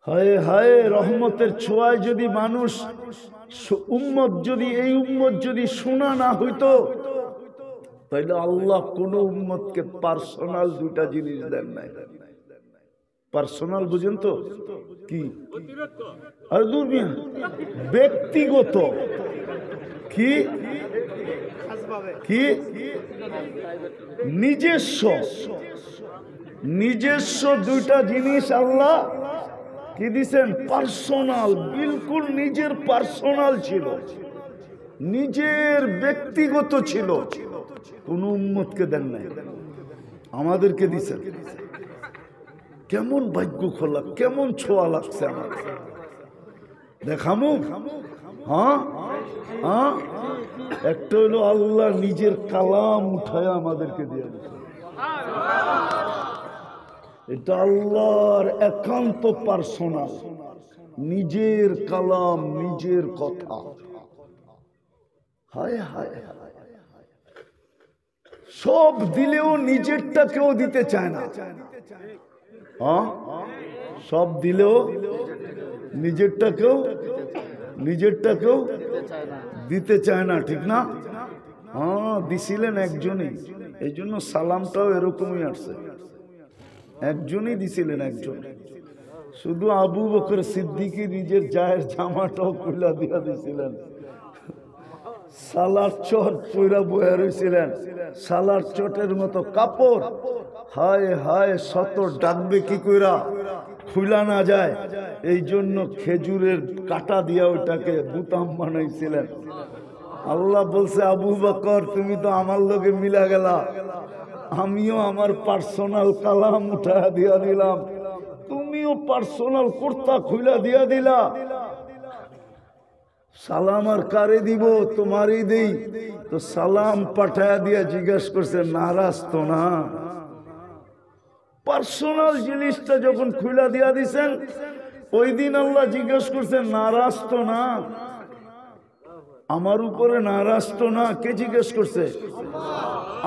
হায় হায়, রহমতের ছোঁয়ায় যদি মানুষ উম্মত যদি এই উম্মত যদি শোনা না হইতো, তাইলে আল্লাহ কোন উম্মতকে পার্সোনাল দুটা জিনিস দেন নাই। পার্সোনাল বুঝেন তো কি? আর দুনিয়া ব্যক্তিগত কি কি নিজস্ব নিজস্ব দুইটা জিনিস আল্লাহ কি দিছেন? পার্সোনাল, বিলকুল নিজের পার্সোনাল ছিল, নিজের ব্যক্তিগত ছিল, কোন উম্মতকে দেন নাই, আমাদেরকে দিছেন। কেমন ভাগ্য খোলা, কেমন ছোঁয়া লাগছে আমার। দেখামু হ্যাঁ হ্যাঁ, একটা হলো আল্লাহ নিজের কালাম উঠায় আমাদেরকে দিয়ে দিচ্ছে। এটা আল্লাহর একান্ত পার্সোনাল, নিজের কালাম, নিজের কথা। হায় হায়, সব দিলেও নিজেরটা কেউ দিতে চায় না। হ্যাঁ, সব দিলেও নিজেরটা কেউ দিতে চায় না, ঠিক না? হ্যাঁ, দিছিলেন একজনই, এই জন্য সালামটাও এরকমই আসছে। একজনই দিছিলেন, একজন। শুধু আবু বকর সিদ্দিকী নিজের জায়ের জামাটাও খুলে দিয়া দিছিলেন। সালার চট পইরা বয়া রইছিলেন, সালার চটের মতো কাপড়। হায় হায়, শত ডাকবে কি কইরা খুলা না যায়, এই জন্য খেজুরের কাটা দিয়া ওইটাকে বুতাম বানাইছিলেন। আল্লাহ বলছে, আবু বকর তুমি তো আমার লগে মিলা গেলা, আমিও আমার পার্সোনাল কালাম উঠা দিয়া দিলাম, তুমিও পার্সোনাল কুর্তা খুলা দিয়া দিলা। সালাম আর কারে দিব? তোমারই দেই। তো সালাম পাঠায়া দিয়া জিজ্ঞেস করছে, নারাজ তো না? পার্সোনাল জিনিসটা যখন খুলা দিয়া দিছেন, ওই দিন আল্লাহ জিজ্ঞেস করছে, নারাজ তো না? আমার উপরে নারাজ তো না? কে জিজ্ঞেস করছে?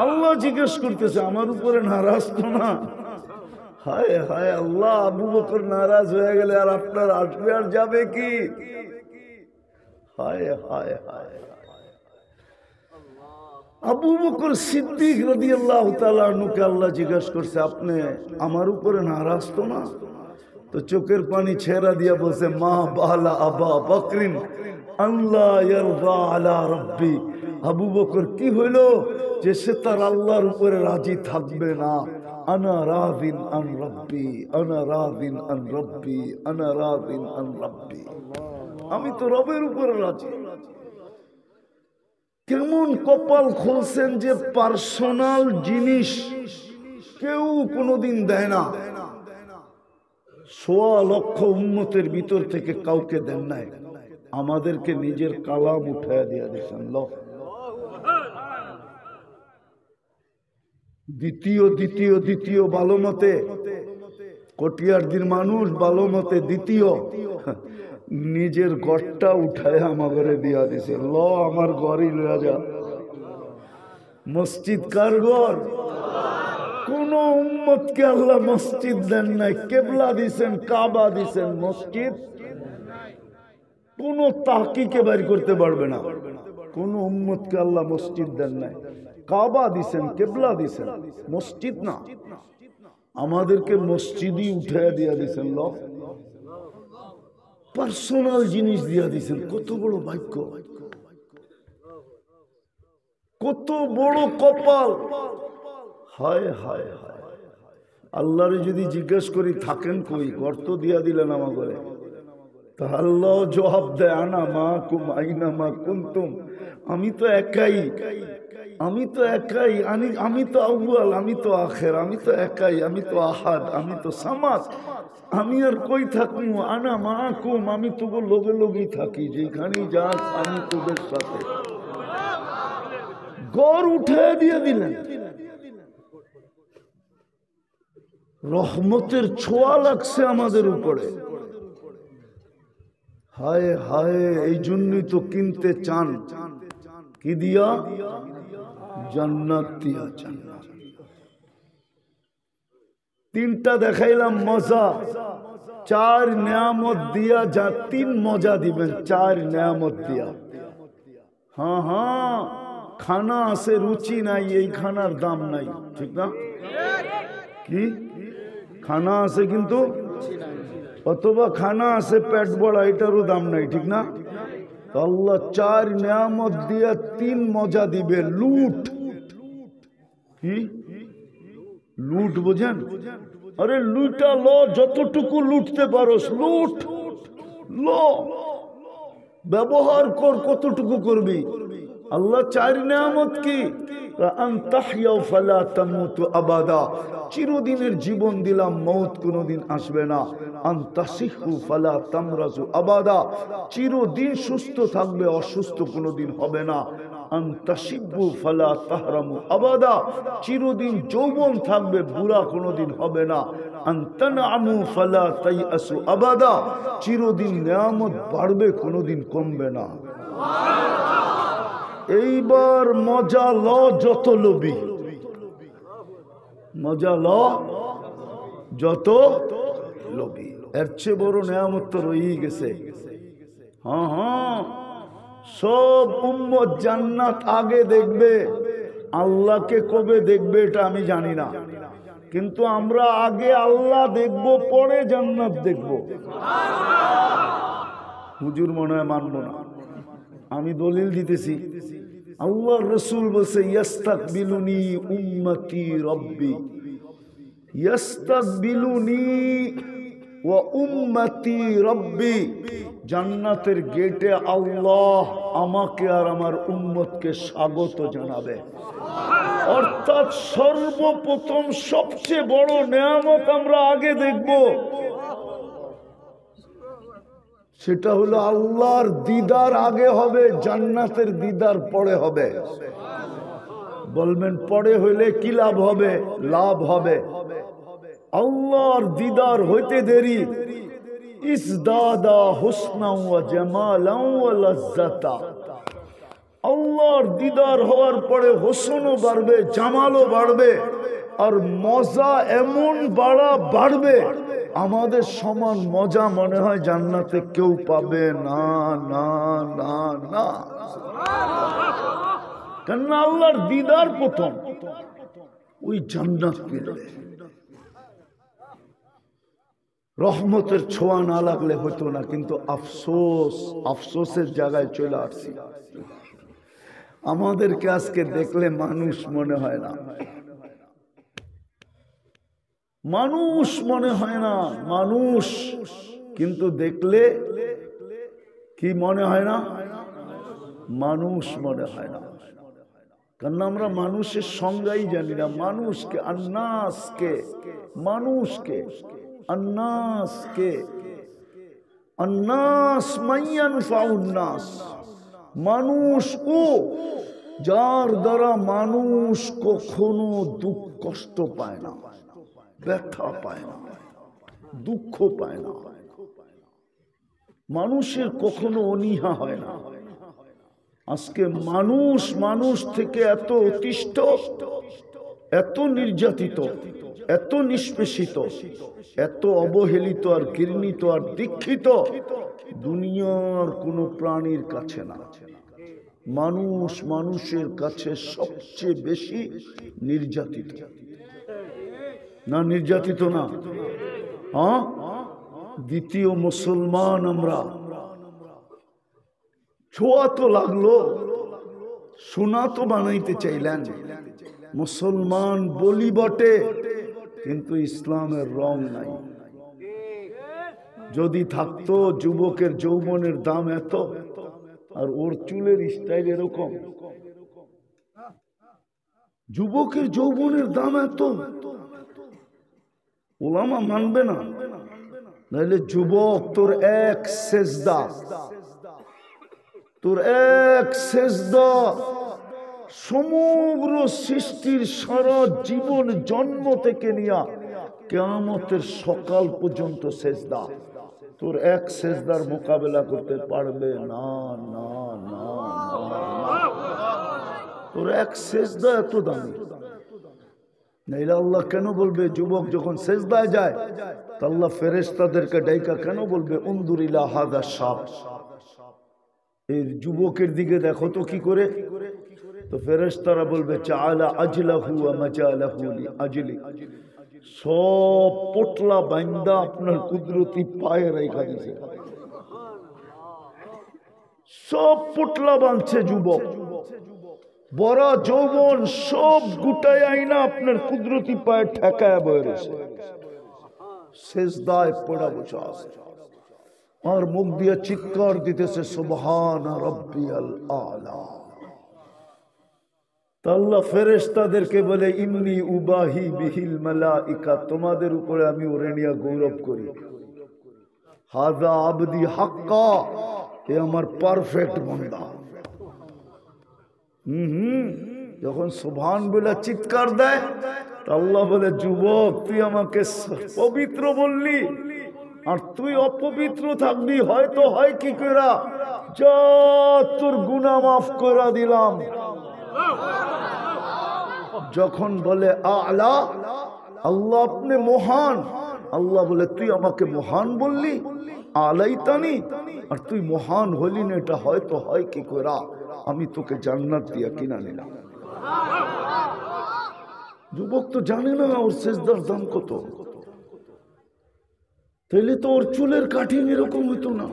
আল্লাহ জিজ্ঞেস করতেছে, আমার উপরে নারাজ তো না? হায় হায় আল্লাহ, আবু বকর নারাজ হয়ে গেলে আর আপনার আসবে আর যাবে কি? হায় হায় হায়, আবু বকর সিদ্দিক রাদিয়াল্লাহু তাআলা আনহুকে আল্লাহ জিজ্ঞাসা করছে, আপনি আমার উপরে নারাজ তো না? তো চোখের পানি ছেড়া দিয়া বলছে, মা বালা আবা বকরিন আল্লাহ ইয়ারদা আলা রাব্বি। আবু বকর কি হইল যে সে তার আল্লাহর উপরে রাজি থাকবে না? আনা রাদিন আন রাব্বি, আনা রাদিন আন রাব্বি, আনা রাদিন আন রাব্বি। আমি তো রবের উপরে রাজি। কেমন কপাল খুলছেন যে পার্সোনাল জিনিস কেউ কোনোদিন দেয় না। ১৬ লক্ষ উম্মতের ভিতর থেকে কাউকে দেন নাই, আমাদেরকে নিজের কালাম উঠায় দিয়া দিয়েছেন। দ্বিতীয় দ্বিতীয় দ্বিতীয় ভালো মতে কটিয়ারদির মানুষ ভালো মতে দ্বিতীয় নিজের ঘরটা উঠায় আমার ঘরে দিয়া দিছে। আমার ঘরই লয়া যা। মসজিদ কার ঘর? কোন উম্মতকে আল্লাহ মসজিদ দেন নাই, কেবলা দিছেন, কাবা দিছেন, মসজিদ কোন তাহকিকে বাইর করতে পারবে না। কোন উম্মতকে আল্লাহ মসজিদ দেন নাই, কাবা দিছেন, কেবলা দিছেন, মসজিদ না। আমাদেরকে মসজিদই উঠায় দিয়া দিছেন। পার্সোনাল জিনিস দিয়া দিছেন। কত বড় ভাগ্য, কত বড় কপাল। হায় হায় হায়, আল্লাহরে যদি জিজ্ঞেস করি থাকেন কই, গর্ত দিয়া দিলেন আমার ঘরে, তা আল্লাহ জবাব দেয়, আনা মাকুম আইনা মা কুনতুম। আমি তো একাই, আমি তো একাই, আমি তো আউয়াল, আমি তো আখের, আমি তো একাই, আমি তো আহাদ, আমি তো সামাদ, আমি আর কই থাকবো? আনা মাকুম, আমি তো লগে লগেই থাকি, যেখানেই যাস আমি তোদের সাথে। গড় উঠে দিয়ে দিলেন। রহমতের ছোঁয়া লাগছে আমাদের উপরে। হায় হায়, এই জন্যই তো কিনতে চান কি দিয়া? জান্নাত দিয়া। জান্নাত তিনটা দেখাইলাম মজা, চার নিয়ামত দিয়া যা তিন মজা দিবেন, চার নিয়ামত দিয়া। হ্যাঁ হ্যাঁ, খানা আছে, রুচি নাই, এই খানার দাম নাই, ঠিক না? কি খানা আছে কিন্তু, অথবা খানা আছে পেট বড়া, এটারও দাম নাই, ঠিক না? আল্লাহ চার নিয়ামত দিয়া তিন মজা দিবে। লুট, কি লুট বোঝেন? আরে লুটা লো, যতটুকু লুটতে পারোস লুট লো, ব্যবহার কর, কতটুকু করবি। আল্লাহ চার নিয়ামত কি? চিরদিনের জীবন দিলাম, মৌত কোনদিন আসবে না। আনতাসিহু ফালা তামরাজু আবাদা, চিরদিন সুস্থ থাকবে, অসুস্থ কোনদিন হবে না। আনতাসিবু ফালা তাহরামু আবাদা, চিরদিন যৌবন থাকবে, বুড়া কোনদিন হবে না। আনতানামু ফালা তাইয়াসু আবাদা, চিরদিন নিয়ামত বাড়বে, কোনদিন কমবে না। এইবার মজা ল, যত লবি, মজা ল যত লবি। এর চেয়ে বড় নিয়ামত তো রয়েই গেছে। হ্যাঁ হ্যাঁ, সব উম্মত জান্নাত আগে দেখবে, আল্লাহকে কবে দেখবে এটা আমি জানি না, কিন্তু আমরা আগে আল্লাহ দেখব, পরে জান্নাত দেখব। হুজুর মনে হয় মানব না, আমি দলিল দিতেছি। আল্লাহ রসুল বলছে ইয়াস্তাকবিলুনি উম্মতি রব্বি, ইয়াস্তাকবিলুনি ওয়া উম্মতি রব্বি, জান্নাতের গেটে আল্লাহ আমাকে আর আমার উম্মতকে স্বাগত জানাবে। অর্থাৎ সর্বপ্রথম সবচেয়ে বড় নিয়ামত আমরা আগে দেখব, সেটা হলো আল্লাহর দিদার আগে হবে, জান্নাতের দিদার পরে হবে। বলবেন পরে হইলে কি লাভ হবে? লাভ হবে। আল্লাহর দিদার হইতে দেরি, ইসদাদা হুসনা ওয়া জামালান ওয়া লাজ্জাতা, আল্লাহর দিদার হওয়ার পরে হোসনও বাড়বে, জামালও বাড়বে, আর মজা এমন বাড়বে, আমাদের সমান মজা মনে হয় জান্নাতে কেউ পাবে না, না না না। কেন? আল্লাহর দিদার প্রথম, ওই জান্নাত পেলে রহমতের ছোঁয়া না লাগলে হতো না। কিন্তু আফসোস, আফসোসের জায়গায় চলে আসছি। আমাদেরকে আজকে দেখলে মানুষ মনে হয় না, মানুষ মনে হয় না, মানুষ, কিন্তু দেখলে কি মনে হয় না? মানুষ মনে হয় না। কারণ আমরা মানুষের সংজ্ঞাই জানি না। মানুষকে, আন্নাসকে, মানুষকে, আন্নাসকে, আন্নাস মাইয়ানফাউন্নাস, মানুষ ও যার দ্বারা মানুষ কখনো দুঃখ কষ্ট পায় না, ব্যথা পায় না, দুঃখ পায় না, মানুষের কখনো অনীহা হয় না। আজকে মানুষ মানুষ থেকে এত অতিষ্ঠ, এত নির্যাতিত, এত নিষ্পেষিত, এত অবহেলিত আর ঘৃণিত আর দীক্ষিত দুনিয়ার কোনো প্রাণীর কাছে না। মানুষ মানুষের কাছে সবচেয়ে বেশি নির্যাতিত। না নির্যাতিত না? হ্যাঁ, দ্বিতীয় মুসলমান আমরা। ছোঁয়া তো লাগলো, সোনা তো বানাইতে চাইলেন, মুসলমান বলি বটে, কিন্তু ইসলামের রং নাই। যদি থাকতো যুবকের যৌবনের দাম এত, আর ওর চুলের স্টাইল এরকম, যুবকের যৌবনের দাম এত, ওলামা মানবে না। নাহলে যুবক, তোর এক সেজদা, তোর এক সেজদা সমগ্র সৃষ্টির সারা জীবন, জন্ম থেকে নিয়া কিয়ামতের সকাল পর্যন্ত সেজদা, তোর এক সেজদার মোকাবেলা করতে পারবে না, না না না। তোর এক সেজদা এত দামি, নাইলে আল্লাহ কেন বলবে যুবক যখন সেজদায় যায় তো আল্লাহ ফেরেশতাদেরকে ডাইকা কেন বলবে উনদুর ইলা হাযা শাব, এই যুবকের দিকে দেখো তো কি করে। তো ফেরেশতারা বলবে চাআলা আজলাহু ওয়া মাজালাহু লি আজলি, সব পোটলা বান্দা আপনার কুদরতি পায়ে রাখা দিয়েছে, সব পোটলা বাঁধছে যুবক, বড় যৌবন সব গুটায় আইনা আপনার কুদরতি পায়ে ঠেকায় বয়েছে, সেজদায় পড়া বসা আছে আর মুখ দিয়ে চিৎকার দিতেছে সুবহান রাব্বিয়াল আলা। আল্লাহ ফেরেশতাদেরকে বলে ইন্নী উবাহি বিহিল মালাইকা, তোমাদের উপরে আমি ওরে নিয়ে গৌরব করি। হাযা আবদি হাক্কা, এ আমার পারফেক্ট বান্দা। যখন সুবহান বলে চিৎকার দেয় আল্লাহ বলে যুবক তুই আমাকে পবিত্র বললি আর তুই অপবিত্র থাকবি, হয়তো হয় কি করা, যা তোর গুনাহ মাফ করে দিলাম। যখন বলে আলা, আল্লাহ আপনি মহান, আল্লাহ বলে তুই আমাকে মহান বললি, আলাইতানি, আর তুই মহান হলি না, এটা হয়তো হয় কি করা, আমি তোকে জান্নাত দিয়া কিনা নিলাম। যুবক তো জানে না ওর সেজদার দাম কত, তাইলে তো ওর চুলের কাঠিন এরকম হইতো না।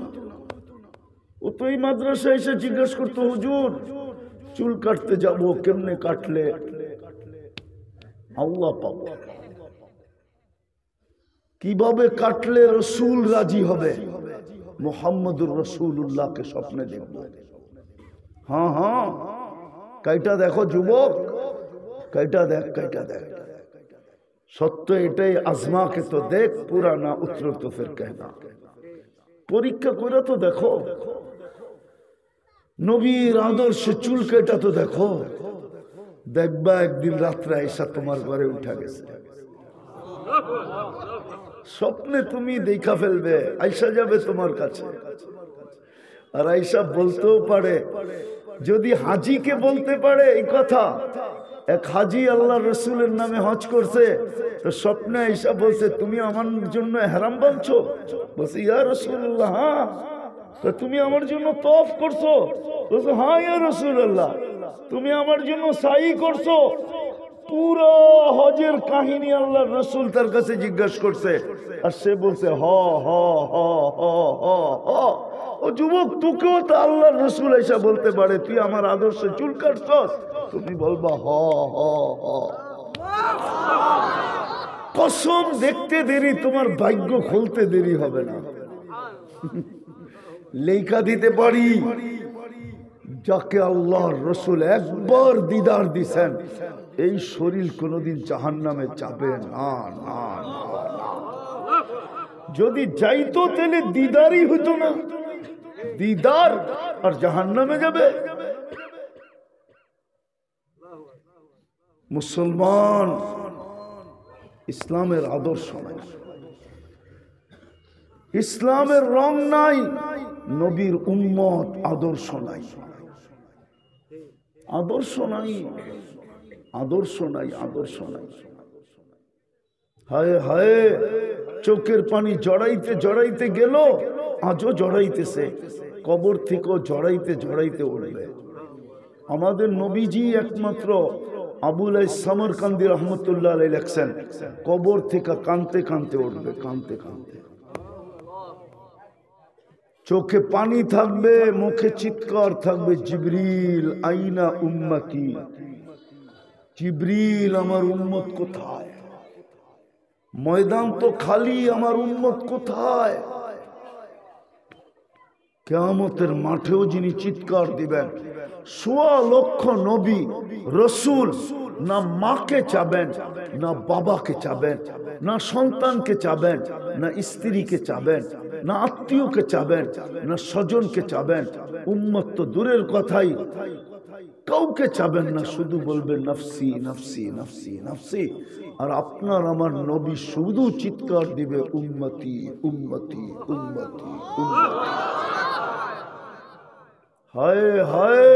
ও তো এই মাদ্রাসায় এসে জিজ্ঞেস করতো হুজুর চুল কাটতে যাব, কেমনে কাটলে আল্লাহ পাবো, কিভাবে কাটলে রসুল রাজি হবে, মুহাম্মদুর রাসূলুল্লাহকে স্বপ্নে দেখবো। হ্যাঁ হ্যাঁ, কাইটা দেখো যুবক, কাইটা দেখ, কাইটা দেখ, সত্য এটাই, আজমাকে তো দেখ, পুরা না উত্তর তো ফের কেনা, পরীক্ষা করে তো দেখো, নবীর আদর্শে চুল কেটা তো দেখো, দেখবা একদিন রাত্রে আইসা তোমার ঘরে উঠা গেছে, স্বপ্নে তুমি দেখা ফেলবে, আইসা যাবে তোমার কাছে, আর আইসা বলতেও পারে, যদি হাজিকে বলতে পারে এই কথা, এক হাজি আল্লাহ রসুলের নামে হজ করছে, তো স্বপ্নে আইসা বলছে তুমি আমার জন্য হেরাম বাঁধছো, বলছে ইয়া রাসূলুল্লাহ, হ্যাঁ, তো তুমি আমার জন্য তওয়াফ করছো, বলছে হ্যাঁ ইয়া রাসূলুল্লাহ, তুমি আমার জন্য সাই করছো, পুরো হজের কাহিনী আল্লাহ রসুল তার কাছে জিজ্ঞাসা করছে, আর সে বলছে হ হ হ হ হ হ। ও যুবক, তোকেও তো আল্লাহ রসুল এসে বলতে পারে তুই আমার আদর্শে চুল কাটছস, তুমি বলবা হ হ হ। কসম, দেখতে দেরি, তোমার ভাগ্য খুলতে দেরি হবে না। লেখা দিতে পারি, যাকে আল্লাহর রসুল একবার দিদার দিছেন, এই শরীর কোনোদিন জাহান্নামে যাবে না, না না। যদি যাইতো তাহলে দিদারই হতো না, দিদার আর জাহান্নামে যাবে। মুসলমান ইসলামের আদর্শ নাই, ইসলামের রং নাই, নবীর উম্মত আদর্শ নাই, আদর্শ নাই, আদর্শ নাই, আদর্শ নাই। হায় হায়, চোখের পানি জড়াইতে জড়াইতে গেল, আজও জড়াইতেছে, কবর থেকেও জড়াইতে জড়াইতে উঠবে। আমাদের নবীজি একমাত্র আবুল সামরকান্দি রহমতুল্লাহ আলাইহি লেখছেন, কবর থেকে কাঁদতে কাঁদতে উঠবে, কাঁদতে কাঁদতে, চোখে পানি থাকবে, মুখে চিৎকার থাকবে, জিবরিল আইনা উম্মতি, জিবরিল আমার উম্মত কোথায়, ময়দান তো খালি, আমার উম্মত কোথায়। কিয়ামতের মাঠেও যিনি চিৎকার দিবেন, ১৬ লক্ষ নবী রসুল না মাকে চাবেন, না বাবাকে চাবেন, না সন্তানকে চাবেন, না স্ত্রীকে চাবেন, না আত্মীয়কে চাবেন, না স্বজনকে চাবেন, উম্মত তো দূরের কথাই, কাউকে চাবেন না, শুধু বলবেন নফসি নফসি নফসি নফসি। আর আপনার আমার নবী শুধু চিৎকার দিবে উম্মতি উম্মতি উম্মতি উম্মতি। হায় হায়,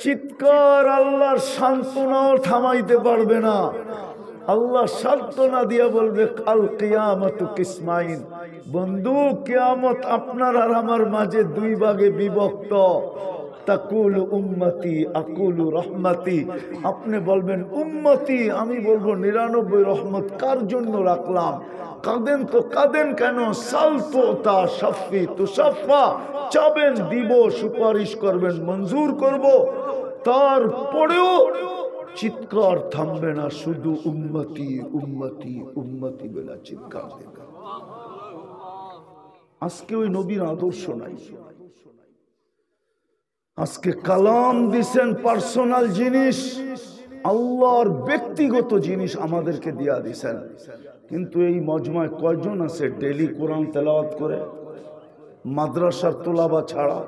চিৎকার আল্লাহর সান্ত্বনাও থামাইতে পারবে না, আল্লাহ সান্ত্বনা দিয়া বলবে কাল কিয়ামতু কিসমাইন, বন্ধু কিয়ামত আপনার আর আমার মাঝে দুই ভাগে বিভক্ত। তাকুল উম্মতি আকুলু রহমতি, আপনি বলবেন উম্মতি, আমি বলবো 99 রহমত কার জন্য রাখলাম। কাঁদেন তো কাঁদেন কেন? সাল তো তা শাফি তুশাফা, চাবেন দিব, সুপারিশ করবেন মঞ্জুর করব। তারপরেও চিৎকার থামবে না, শুধু উম্মতি উম্মতি উম্মতি বলে চিৎকার দেবে। আজকে ওই নবীর আদর্শ নাই। আজকে কালাম দিছেন পার্সোনাল জিনিস, আল্লাহর ব্যক্তিগত জিনিস আমাদেরকে দিয়া দিছেন। কিন্তু এই মজমায় কয়জন আছে ডেলি কোরআন তেলাওয়াত করে? মাদ্রাসার তোলাবা ছাড়া।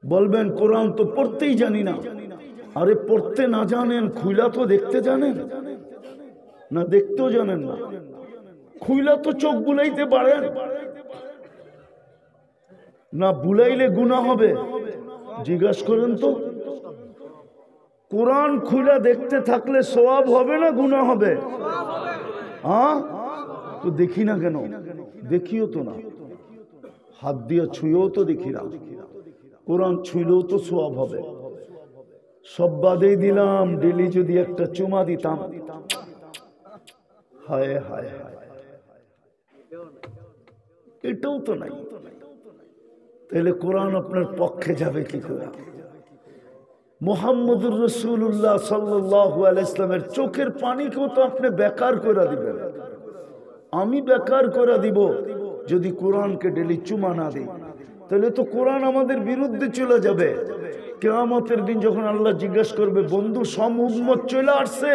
বলবেন কোরআন তো পড়তেই জানি না। আরে পড়তে না জানেন, খুইলা তো দেখতে জানেন না? দেখতেও জানেন না, খুইলা তো চোখ বুলাইতে পারেন না? বুলাইলে গুনাহ হবে? জিজ্ঞাসা করেন তো। কোরআন খুইলা দেখতে থাকলে সওয়াব হবে না গুনাহ হবে? হ্যাঁ, তো দেখি না কেন? দেখিও তো না, হাত দিয়ে ছুঁয়েও তো দেখি না। কোরআন ছুঁইলেও তো সওয়াব হবে। সব বাদেই দিলাম, ডেলি যদি একটা চুমা দিতাম, হায় হায় হায়, এটাও তো নাই। তাহলে কোরআন আপনার পক্ষে যাবে কি করে? মুহাম্মদুর রাসূলুল্লাহ সাল্লাল্লাহু আলাইহি ইসলামের চোখের পানিকেও তো আপনি বেকার করে দিবেন। আমি বেকার করে দিব যদি কোরআনকে ডেলি চুমা না দিই। তাহলে তো কোরআন আমাদের বিরুদ্ধে চলে যাবে। কিয়ামতের দিন যখন আল্লাহ জিজ্ঞাসা করবে, বন্ধু সব উম্মত চলে আসছে?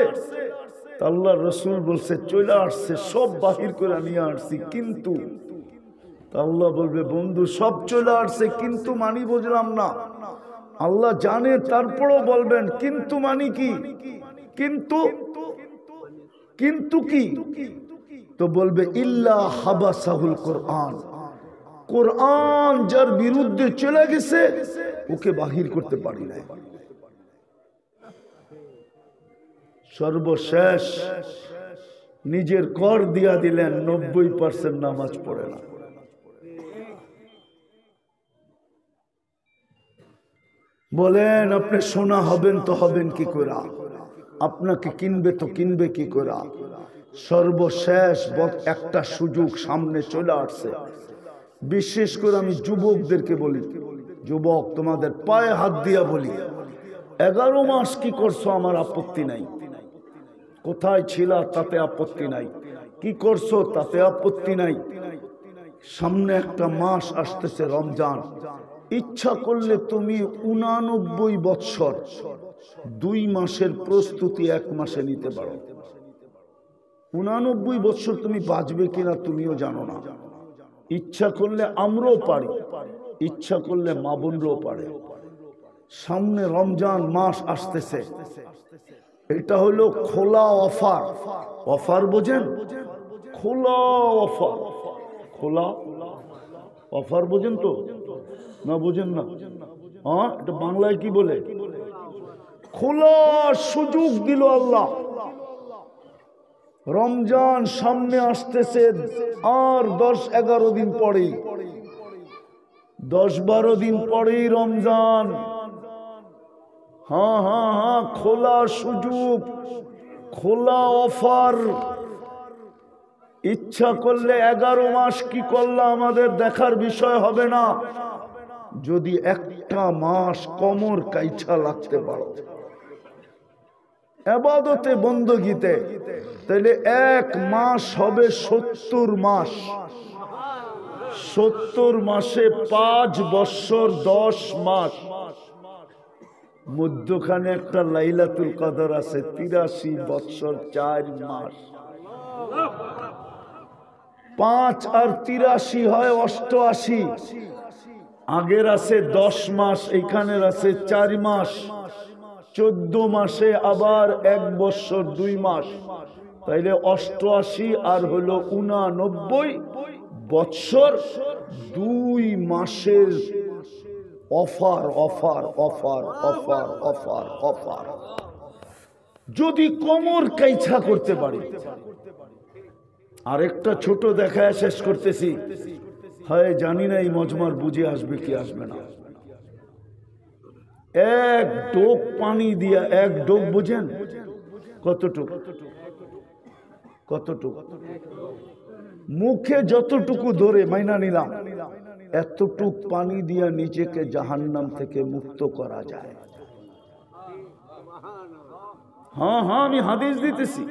আল্লাহ রসুল বলছে চলে আসছে, সব বাহির করে নিয়ে আসছি, কিন্তু আল্লাহ বলবে বন্ধু সব চলে আসছে কিন্তু মানি বুঝলাম না। আল্লাহ জানে, তারপরও বলবেন কিন্তু মানি কি? কিন্তু কিন্তু কি? তো বলবে ইল্লা হাবাসাহুল কোরআন, কোরআন যার বিরুদ্ধে চলে গেছে ওকে বাহির করতে পারি না। সর্বশেষ নিজের কর দিয়া দিলেন, 90% নামাজ পড়ে না। বলেন আপনি সোনা হবেন তো হবেন কি করে? আপনাকে কিনবে তো কিনবে কি করে? সর্বশেষ একটা সুযোগ সামনে চলে আসছে। বিশেষ করে আমি যুবকদেরকে বলি, যুবক তোমাদের পায়ে হাত দিয়া বলি, 11 মাস কি করছো আমার আপত্তি নাই, কোথায় ছিল তাতে আপত্তি নাই, কি করছো তাতে আপত্তি নাই। সামনে একটা মাস আসতেছে রমজান, ইচ্ছা করলে তুমি 89 বৎসর 2 মাসের প্রস্তুতি 1 মাসে নিতে পারো। 89 বৎসর তুমি বাঁচবে কিনা তুমিও জানো না। ইচ্ছা করলে আমরাও পারি, ইচ্ছা করলে মা বোনরাও পারে। সামনে রমজান মাস আসতেছে, এটা হলো খোলা অফার। অফার বোঝেন? খোলা অফার, খোলা অফার বোঝেন তো? না বোঝেন না? হ্যাঁ, এটা বাংলায় কি বলে? খোলা সুযোগ দিল আল্লাহ। রমজান সামনে আসতেছে, আর 10-11 দিন পরেই, 10-12 দিন পরেই রমজান। হ্যাঁ হ্যাঁ হ্যাঁ, খোলা সুযোগ, খোলা অফার। ইচ্ছা করলে 11 মাস কি করলে আমাদের দেখার বিষয় হবে না। যদি একটা মাস কমর কাইছা লাগতে পারো ইবাদতে বندگিতে, তাহলে 1 মাস হবে 70 মাস। 70 মাসে 5 বৎসর 10 মাস। মধ্যখানে একটা লাইলাতুল কদর আছে, 83 বৎসর 4 মাস। 5 আর 83 হয় 88। আগের আছে 10 মাস, এইখানের আছে 4 মাস। 14 মাসে আবার 1 বৎসর 2 মাস, তাইলে 88 আর হলো 89 বৎসর 2 মাসের offer offer offer offer offer offer. যদি কোমর কাইছা করতে পারি। আরেকটা ছোট দেখায় শেষ করতেছি, হয় জানি না এই মজমার বুঝে আসবে কি আসবে না। এক ডোক পানি দিয়া, এক ডোক বুঝেন কতটুকু? কতটুকু? মুখে যতটুকু ধরে মাইনা নিলাম, এতটুক পানি দিয়া নিজেকে জাহান্নাম থেকে মুক্ত করা যায়। হ্যাঁ হ্যাঁ, আমি হাদিস দিতেছি।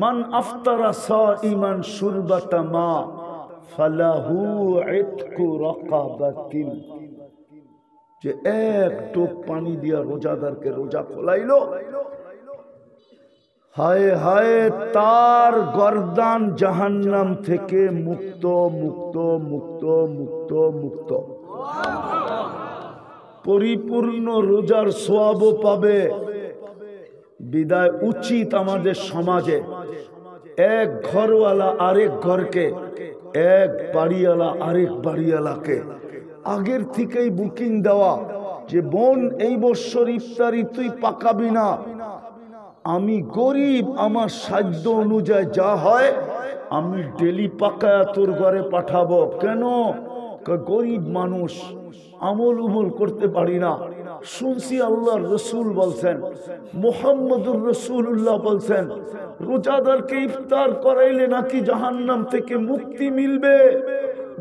মান আফতারা সাইমান শুরবাতা মা ফালাহু ইতকু রাকাবাতিন। যে এক টোপ পানি দিয়া রোজাদারকে রোজা খোলাইলো, হায় হায় তার গর্দান জাহান্নাম থেকে মুক্ত মুক্ত মুক্ত মুক্ত মুক্ত। পরিপূর্ণ রোজার সওয়াবও পাবে। বিদায় উচিত আমাদের সমাজে এক ঘরওয়ালা আরেক ঘরকে, এক বাড়িওয়ালা আরেক বাড়িওয়ালাকে আগের থেকেই বুকিং দেওয়া, যে বোন এই বছর ইফতারি তুই পাকাবি না, আমি গরিব, আমার সাধ্য অনুযায়ী যা হয় আমি ডেলি পাকায়া তোর ঘরে পাঠাবো। কেন? গরিব মানুষ, আমল উমল করতে পারি না। শুনছি আল্লাহর রসুল বলছেন, মুহাম্মদুর রাসূলুল্লাহ বলছেন, রোজাদারকে ইফতার করাইলে নাকি জাহান্নাম থেকে মুক্তি মিলবে।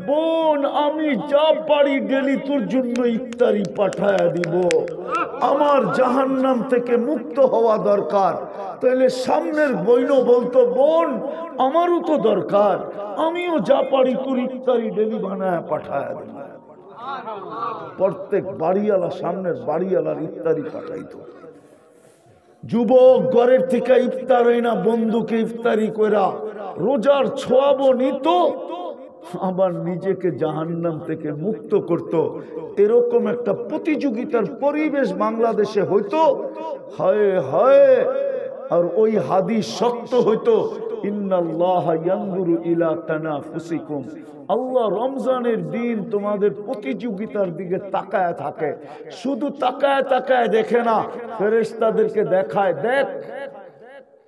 বোন, আমি যা পারি ডেলি তোর জন্য ইফতারি পাঠায়া দিব। আমার জাহান্নাম থেকে মুক্ত হওয়া দরকার। তাহলে সামনের বইন বলতো, বোন আমারও তো দরকার, আমিও যা পারি তোর ইফতারি ডেলি বানায় পাঠায়া দিব। প্রত্যেক বাড়িওয়ালা সামনের বাড়িওয়ালার ইফতারি পাঠাইতো। যুবক ঘরের থেকে ইফতার হয় না, বন্ধুকে ইফতারি কইরা রোজার ছোয়াবো নিত, আবার নিজেকে জাহান্নাম থেকে মুক্ত করত। এরকম একটা প্রতিযোগিতার পরিবেশ বাংলাদেশে হইতো। হায় হায়, আর ওই হাদিস সত্য হইতো, ইন্নাল্লাহা ইয়ানজুরু ইলা তানাফুসিকুম। আল্লাহ রমজানের দিন তোমাদের প্রতিযোগিতার দিকে তাকায় থাকে। শুধু তাকায় তাকায় দেখে না, ফেরেশতাদেরকে দেখায়, দেখ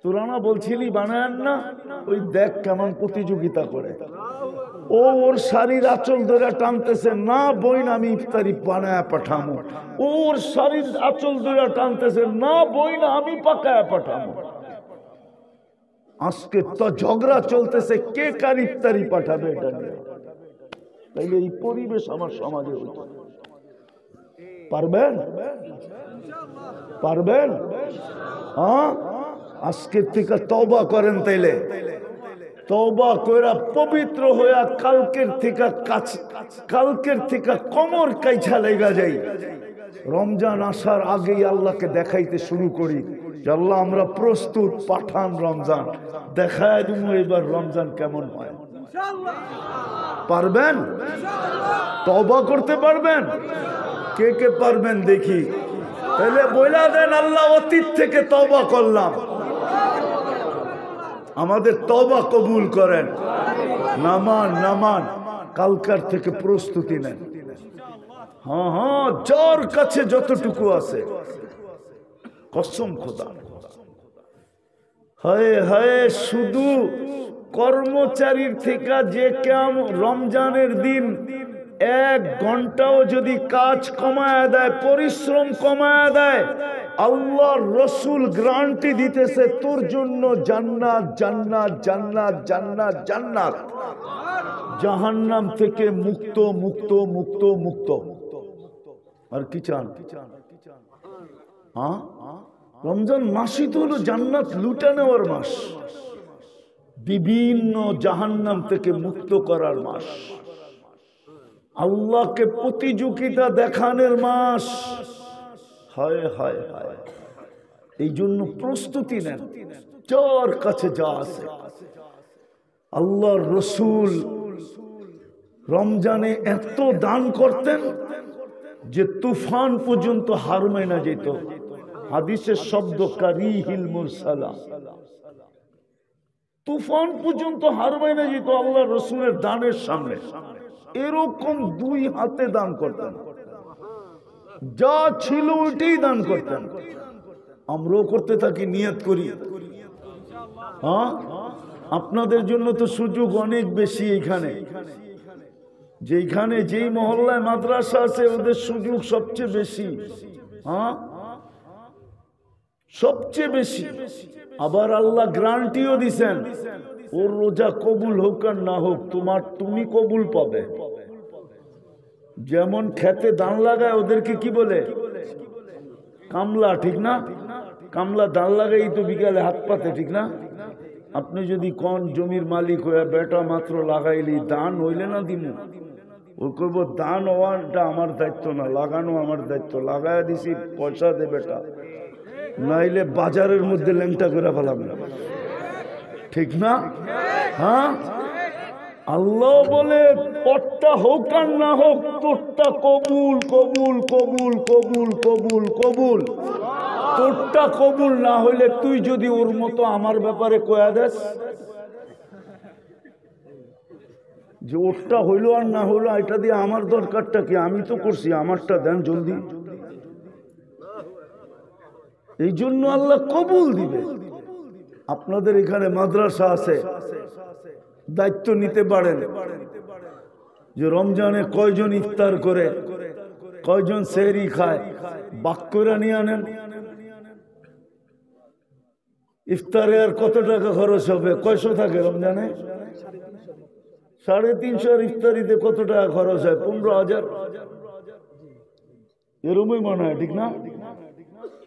তোরা না বলছিলি বানায়েন না, ওই দেখ কেমন প্রতিযোগিতা করে। ও ওর শাড়ির আঁচল ধরে টানতেছে, না বোন আমি ইফতারি বানায় পাঠামো। ওর শাড়ির আঁচল ধরে টানতেছে, না বোন আমি পাকায় পাঠামো। আজকে তো ঝগড়া চলতেছে কে কার ইফতারি পাঠাবে এটা নিয়ে। তাইলে এই পরিবেশ আমার সমাজে হইতো। পারবেন? পারবেন? হ্যাঁ, আজকের থেকে তওবা করেন। তাইলে তওবা কইরা পবিত্র হইয়া কালকের থেকে কোমর কাইছা লেগা যাই। রমজান আসার আগেই আল্লাহকে দেখাইতে শুরু করি যে আল্লাহ আমরা প্রস্তুত, পাঠান রমজান, দেখায় দিব এবার রমজান কেমন হয়। পারবেন? তওবা করতে পারবেন? কে কে পারবেন দেখি। তাহলে বইলা দেন, আল্লাহ অতীত থেকে তওবা করলাম, আমাদের তওবা কবুল করেন। নামান নামান, কালকার থেকে প্রস্তুতি নেন। হ্যাঁ হ্যাঁ, যার কাছে যতটুকু আছে, কসম খোদা। হায় হায়, শুধু কর্মচারীর থেকে যে কাম রমজানের দিন 1 ঘন্টাও যদি কাজ কমায় দেয়, পরিশ্রম কমায় দেয়, আল্লাহর রসুল গ্যারান্টি দিতেছে তোর জন্য জান্নাত জান্নাত জান্নাত জান্নাত জান্নাত। জাহান্নাম থেকে মুক্ত মুক্ত মুক্ত মুক্ত। আর কি চান? হ্যাঁ, রমজান মাসই তো হলো জান্নাত লুটে নেওয়ার মাস, বিভিন্ন জাহান্নাম থেকে মুক্ত করার মাস, আল্লাহকে প্রতিযোগিতা দেখানোর মাস। হায় হায় হায়, এই জন্য প্রস্তুতি নেন। যার কাছে যা আছে, আল্লাহর রসুল রমজানে এত দান করতেন যে তুফান পর্যন্ত হার মানা যেত। হাদিসের শব্দ কারিহিল মুরসালা, তুফান পর্যন্ত হার মানা যেত আল্লাহর রসুলের দানের সামনে। এরকম 2 হাতে দান করতেন, যা ছিল ওইটাই দান করতেন। আমরাও করতে থাকি, নিয়ত করি। হ্যাঁ, আপনাদের জন্য তো সুযোগ অনেক বেশি। এইখানে যেখানে যেই মহল্লায় মাদ্রাসা আছে ওদের সুযোগ সবচেয়ে বেশি। হ্যাঁ, সবচেয়ে বেশি। আবার আল্লাহ গ্যারান্টিও দিছেন, ওর রোজা কবুল হোক আর না হোক তুমি কবুল পাবে। যেমন খেতে ধান লাগায় ওদেরকে কি বলে? কামলা, ঠিক না? কামলা ধান লাগাই তো বিকালে হাত পাতে, ঠিক না? আপনি যদি কোন জমির মালিক হয়ে বেটা মাত্র লাগাইলি, দান হইলে না দিমু, ও কইব দান হওয়াটা আমার দায়িত্ব না, লাগানো আমার দায়িত্ব। লাগাই দিছি, পয়সা দে বেটা, নাইলে বাজারের মধ্যে ল্যাংটা করে ফেলাম, ঠিক না? হ্যাঁ, আল্লাহ বলে পটটা হোক আর না হোক তোরটা কবুল কবুল কবুল কবুল কবুল কবুল। তোরটা কবুল না হইলে তুই যদি ওর মতো আমার ব্যাপারে কয়া দেস যে ওরটা হইলো আর না হইলো, এটা দিয়ে আমার দরকারটা কি? আমি তো করছি, আমারটা দেন জলদি। এই জন্য আল্লাহ কবুল দিবে। আপনাদের এখানে মাদ্রাসা আছে, দায়িত্ব নিতে পারেন যে রমজানে কয়জন ইফতার করে, কয়জন সেহরি খায়, বাক্যরা নিয়ে আনেন। ইফতারে আর কত টাকা খরচ হবে? কয়শো থাকে রমজানে? 350। আর ইফতারিতে কত টাকা খরচ হয়? 15,000 এরমই মনে হয়, ঠিক না?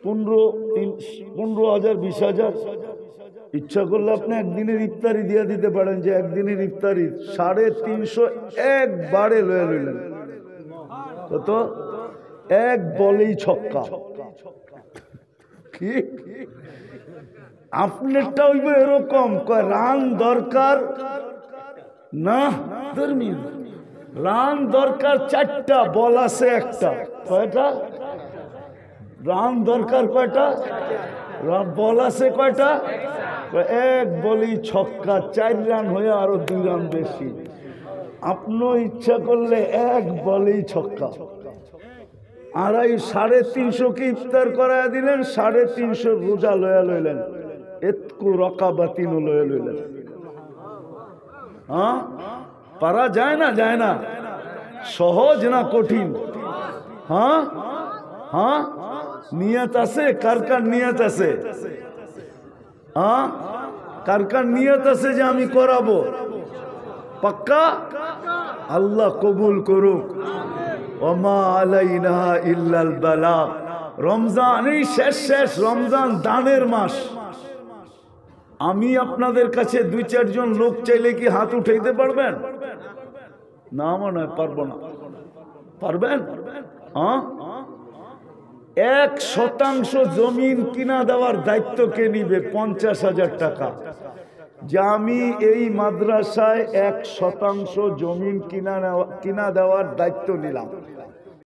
15,000 20,000। ইচ্ছা করলে আপনি একদিনের ইফতারি দিয়ে দিতে পারেন, যে একদিনের ইফতারি 350 একবারে লয়ে লইলেন। কত? এক বলেই ছক্কা। কি আপনারটা হইব এরকম, রান দরকার না, রান দরকার 4টা, বল আছে একটা। কয়টা রান দরকার? কয়টা বল আছে? কয়টা? এক বলেই ছক্কা, 4 রান হয়ে আরো 2 রান বেশি। আপনি ইচ্ছা করলে এক বলেই ছক্কা। 350 কে ইফতার করায় দিলেন, 350 রোজা লয়া লইলেন, এতকু রকাবাতিন লয়া লইলেন। হ্যাঁ, পারা যায় না? যায় না? সহজ না কঠিন? হ্যাঁ হ্যাঁ, নিয়ত আছে? কার কার নিয়ত আছে? হ্যাঁ, কার কার নিয়ত আছে যে আমি করাবো? পাক্কা? আল্লাহ কবুল করুক। ওমা আলাইনা ইল্লাল বালাগ। রমজান এই শেষ রমজান দানের মাস। আমি আপনাদের কাছে 2-4 জন লোক চাইলে কি হাত উঠাইতে পারবেন? না মনে হয় পারবো না। পারবেন? হ্যাঁ, 1% জমিন কিনা দেওয়ার দায়িত্ব কে নিবে? 50,000 টাকা। যে আমি এই মাদ্রাসায় 1% জমিন কিনা দেওয়ার দায়িত্ব নিলাম।